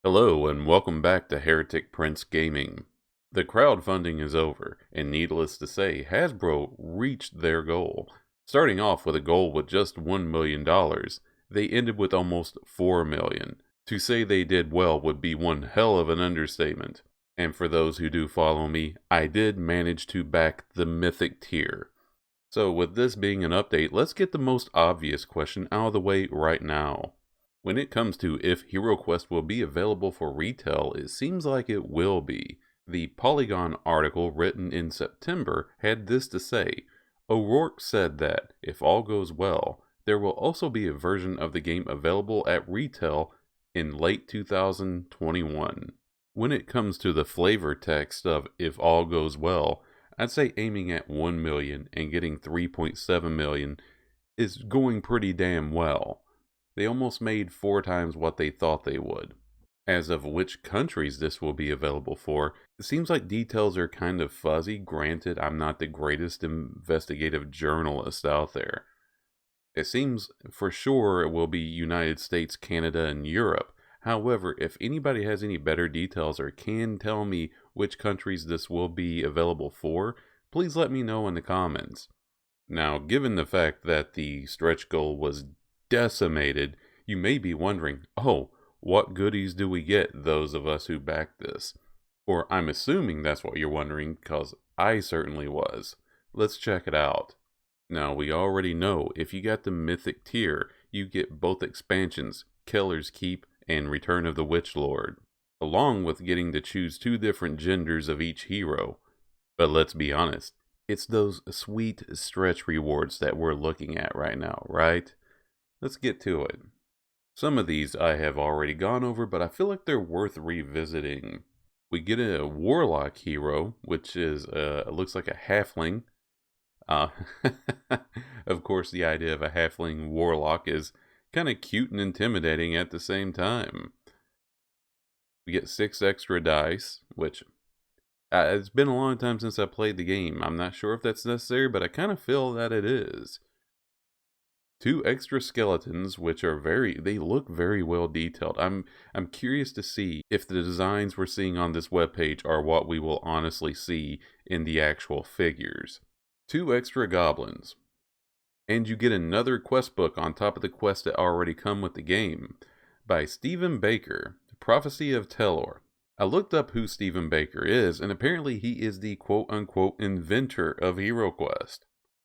Hello and welcome back to Heretic Prince Gaming. The crowdfunding is over, and needless to say, Hasbro reached their goal. Starting off with a goal with just $1 million, they ended with almost $4 million. To say they did well would be one hell of an understatement. And for those who do follow me, I did manage to back the Mythic tier. So with this being an update, let's get the most obvious question out of the way right now. When it comes to if HeroQuest will be available for retail, it seems like it will be. The Polygon article written in September had this to say: O'Rourke said that, if all goes well, there will also be a version of the game available at retail in late 2021. When it comes to the flavor text of if all goes well, I'd say aiming at 1 million and getting 3.7 million is going pretty damn well. They almost made 4 times what they thought they would. As of which countries this will be available for, it seems like details are kind of fuzzy. Granted, I'm not the greatest investigative journalist out there. It seems for sure it will be United States, Canada, and Europe. However, if anybody has any better details or can tell me which countries this will be available for, please let me know in the comments. Now, given the fact that the stretch goal was decimated, you may be wondering, oh, what goodies do we get, those of us who backed this? Or I'm assuming that's what you're wondering, because I certainly was. Let's check it out. Now, we already know if you got the Mythic tier, you get both expansions, Keller's Keep and Return of the Witch Lord, along with getting to choose 2 different genders of each hero. But let's be honest, it's those sweet stretch rewards that we're looking at right now, right? Let's get to it. Some of these I have already gone over, but I feel like they're worth revisiting. We get a Warlock hero, which is looks like a halfling. Of course, the idea of a halfling warlock is kind of cute and intimidating at the same time. We get 6 extra dice, which it's been a long time since I played the game. I'm not sure if that's necessary, but I kind of feel that it is. 2 extra skeletons, which are they look very well detailed. I'm curious to see if the designs we're seeing on this webpage are what we will honestly see in the actual figures. 2 extra goblins. And you get another quest book on top of the quests that already come with the game, by Stephen Baker, Prophecy of Telor. I looked up who Stephen Baker is, and apparently he is the quote-unquote inventor of HeroQuest.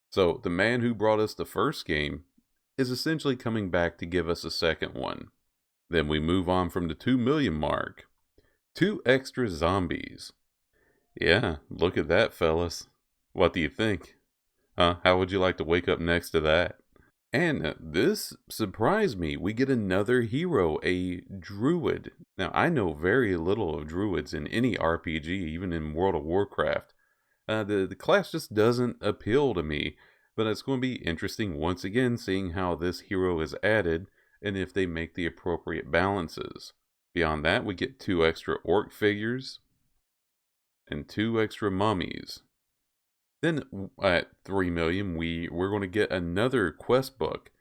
So, the man who brought us the first game is essentially coming back to give us a second one. Then we move on from the 2 million mark. 2 extra zombies. Yeah, look at that, fellas. What do you think? How would you like to wake up next to that? And this surprised me. We get another hero, a druid. Now, I know very little of druids in any RPG, even in World of Warcraft. The class just doesn't appeal to me. But it's going to be interesting once again seeing how this hero is added and if they make the appropriate balances. Beyond that, we get 2 extra orc figures and 2 extra mummies. Then at 3 million, we're going to get another quest book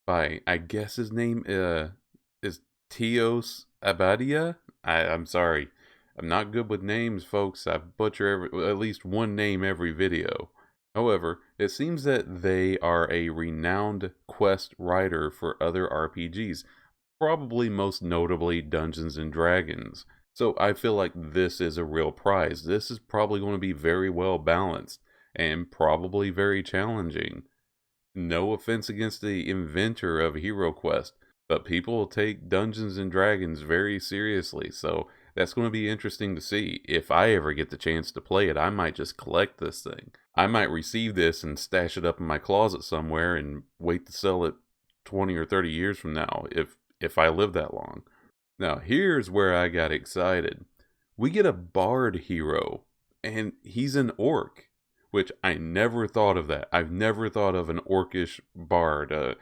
by, I guess his name is Teos Abadia. I'm sorry. I'm not good with names, folks. I butcher at least one name every video. However, it seems that they are a renowned quest writer for other RPGs, probably most notably Dungeons & Dragons. So I feel like this is a real prize. This is probably going to be very well balanced and probably very challenging. No offense against the inventor of HeroQuest, but people take Dungeons & Dragons very seriously, so that's going to be interesting to see. If I ever get the chance to play it, I might just collect this thing. I might receive this and stash it up in my closet somewhere and wait to sell it 20 or 30 years from now, if I live that long. Now, here's where I got excited. We get a bard hero, and he's an orc, which I never thought of that. I've never thought of an orcish bard.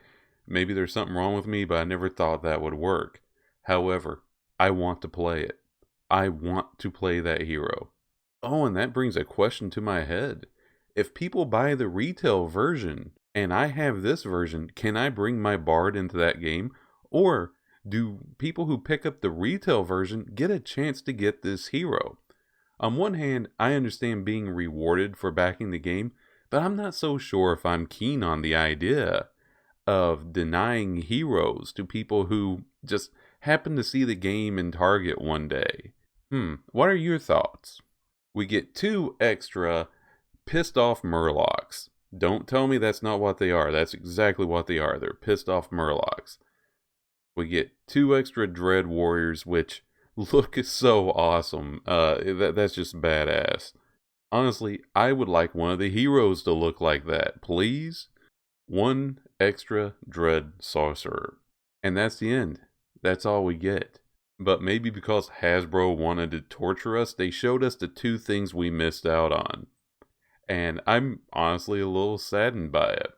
Maybe there's something wrong with me, but I never thought that would work. However, I want to play it. I want to play that hero. Oh, and that brings a question to my head. If people buy the retail version and I have this version, can I bring my bard into that game? Or do people who pick up the retail version get a chance to get this hero? On one hand, I understand being rewarded for backing the game, but I'm not so sure if I'm keen on the idea of denying heroes to people who just happen to see the game in Target one day. What are your thoughts? We get 2 extra pissed off Murlocs. Don't tell me that's not what they are. That's exactly what they are. They're pissed off Murlocs. We get 2 extra Dread Warriors, which look so awesome. That's just badass. Honestly, I would like one of the heroes to look like that, please. 1 extra Dread Sorcerer. And that's the end. That's all we get. But maybe because Hasbro wanted to torture us, they showed us the 2 things we missed out on. And I'm honestly a little saddened by it.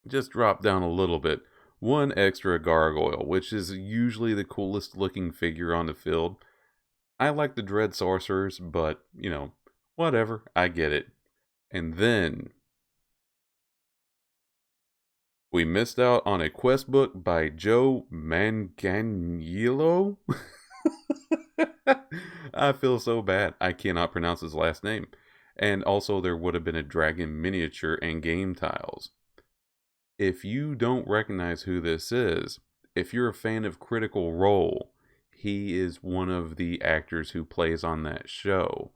Just drop down a little bit. 1 extra Gargoyle, which is usually the coolest looking figure on the field. I like the Dread Sorcerers, but, whatever, I get it. And then we missed out on a quest book by Joe Manganiello. I feel so bad. I cannot pronounce his last name. And also there would have been a dragon miniature and game tiles. If you don't recognize who this is, if you're a fan of Critical Role, he is one of the actors who plays on that show.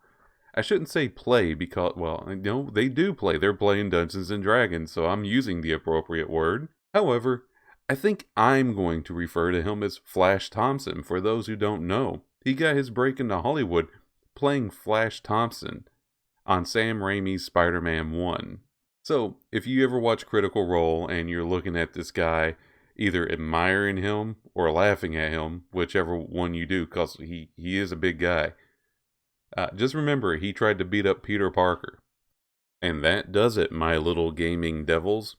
I shouldn't say play because, well, no, they do play. They're playing Dungeons and Dragons, so I'm using the appropriate word. However, I think I'm going to refer to him as Flash Thompson for those who don't know. He got his break into Hollywood playing Flash Thompson on Sam Raimi's Spider-Man 1. So, if you ever watch Critical Role and you're looking at this guy, either admiring him or laughing at him, whichever one you do, because he is a big guy, just remember he tried to beat up Peter Parker. And that does it, my little gaming devils.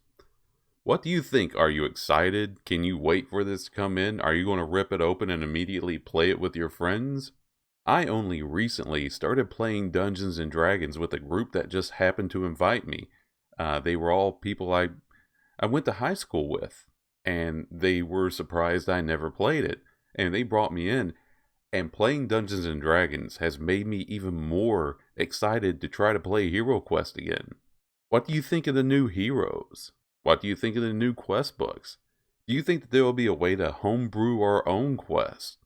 What do you think? Are you excited? Can you wait for this to come in? Are you going to rip it open and immediately play it with your friends? I only recently started playing Dungeons and Dragons with a group that just happened to invite me. They were all people I went to high school with, and they were surprised I never played it. And they brought me in, and playing Dungeons and Dragons has made me even more excited to try to play Hero Quest again. What do you think of the new heroes? What do you think of the new quest books? Do you think that there will be a way to homebrew our own quest?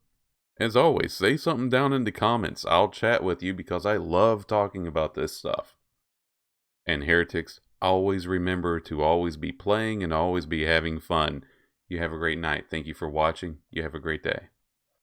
As always, say something down in the comments. I'll chat with you because I love talking about this stuff. And heretics, always remember to always be playing and always be having fun. You have a great night. Thank you for watching. You have a great day.